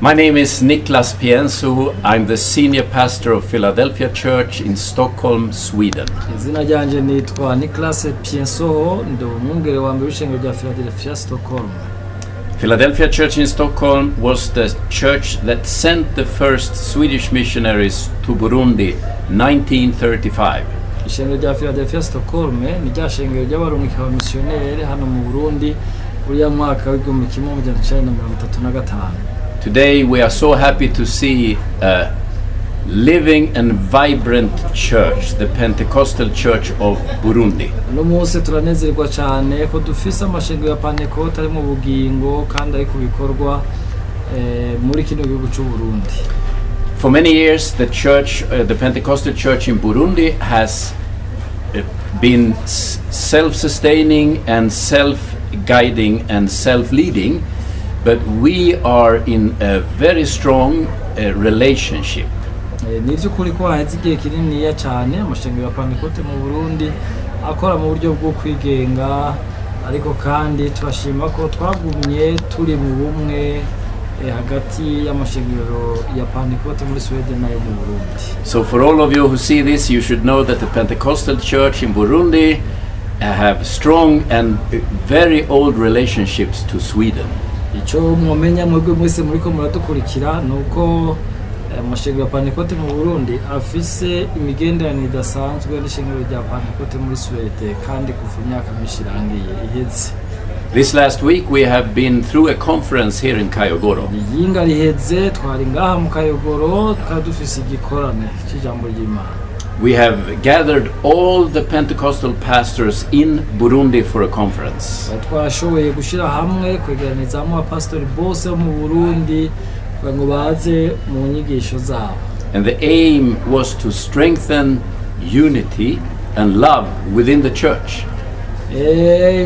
My name is Niklas Piensoho. I'm the senior pastor of Philadelphia Church in Stockholm, Sweden. Izina ryanje nitwa Niklas Piensoho, ndi umwungere wambere w'ishengero rya Philadelphia, Stockholm. Philadelphia Church in Stockholm was the church that sent the first Swedish missionaries to Burundi 1935. Ishengero rya Philadelphia, Stockholm ni rya shengero ry'abarungika abamisiyoneri hano mu Burundi uriya mwaka w'igihumbi kimwe amajana icenda na mirongo itatu na gatanu. Today we are so happy to see a living and vibrant church, the Pentecostal Church of Burundi. No munsi turanezerwa cyane ko dufise amashengero ya Pentecôte ari mu bugingo kandi ari kubikorwa muri kino gihugu cy'u Burundi. For many years the church, the Pentecostal Church in Burundi has been self-sustaining and self-guiding and self-leading. But we are in a very strong relationship. Nivyukuri ko haheze igihe kininiya cyane amashengero ya Pentecôte mu Burundi akora mu buryo bwo kwigenga, ariko kandi turashima ko twagumye turi mu bumwe hagati y'amashengero ya Pentecôte muri Suède nayo mu Burundi. So for all of you who see this, you should know that the Pentecostal Church in Burundi have strong and very old relationships to Sweden. Ico mwomenya mwebwe mwese muriko muradukurikira nuko amashengero ya Pentecôte mu Burundi afise imigenderanire idasanzwe n'ishengero rya Pentecôte muri Suède kandi kuva imyaka myinshi irangiye iheze. This last week we have been through a conference here in Kayogoro. Yinga riheze twari ngaha mu Kayogoro dufise igikorane cy'ijambo ry'Imana. We have gathered all the Pentecostal pastors in Burundi for a conference. Twashoboye gushira hamwe kwegeraniza mu pastori bose mu Burundi ngo baze mu nyigisho zabo. And the aim was to strengthen unity and love within the church.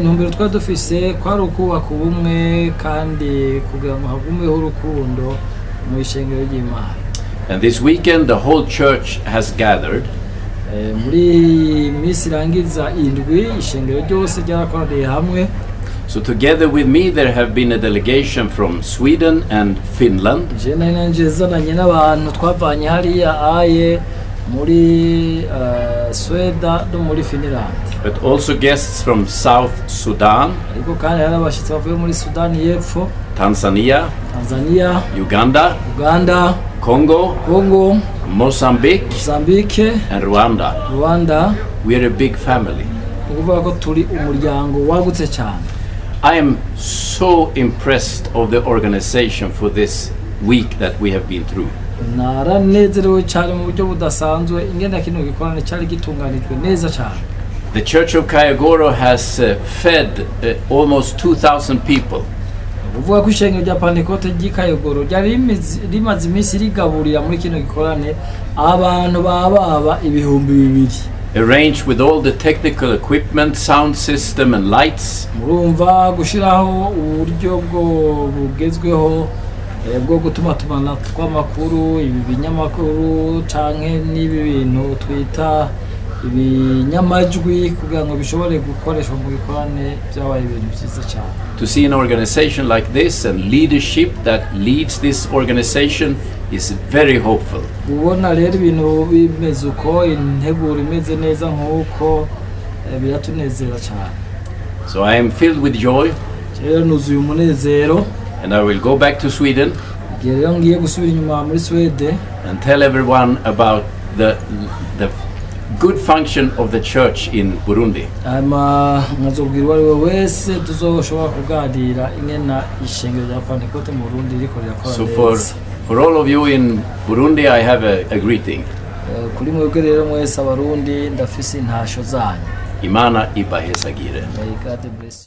Ntumbero twadufise kwari ukubaka ubumwe kandi kugira ngo hagumeho urukundo mu ishengero ry'Imana. And this weekend the whole church has gathered. Muri misi irangiza indwi ishengero ryose ryarakoraniye hamwe. So together with me there have been a delegation from Sweden and Finland. Je nanje zananye n'abantu twavanye hariya aye muri Suède no muri Finland. But also guests from South Sudan, ariko kandi hari abashitsi bavuye muri Sudan y'Epfo, Tanzania, Uganda, Congo, Mozambique, and Rwanda. We are a big family. Ukuvuga ko turi umuryango wagutse cyane. I am so impressed of the organization for this week that we have been through. Naranezerewe cyane mu buryo budasanzwe ingenda kino gikorane cyari gitunganijwe neza cyane. The Church of Kayogoro has fed almost 2,000 people. Uvuga ko ishengero rya Pentecôte ry'Ikayogoro ryari rimaze iminsi rigaburira muri kino gikorane abantu baba ibihumbi 2,000. Arranged with all the technical equipment, sound system and lights. Murumva gushiraho uburyo bwo bugezweho bwo gutuma tumana kw'amakuru, ibi binyamakuru canke n'ibi bintu twita ibinyamajwi kugira ngo bishobore gukoreshwa mu gikorane byabaye ibintu byiza cyane. To see an organization like this and leadership that leads this organization is very hopeful. Ubona rero ibintu bimeze uko integuro imeze neza nk'uko biratunezera cyane. So I am filled with joy. Rero nuzuye umunezero. And I will go back to Sweden. Rero ngiye gusubira inyuma muri Suède. And tell everyone about the good function of the church in Burundi. Nazobwirwa ari wese tuzoshobora kuganira ingena ishengero rya Pentecôte mu Burundi riko rirakora. So for all of you in Burundi I have a greeting. Kuri mwebwe rero mwese abarundi ndafise intasho zanyu. Imana ibahezagire. God bless.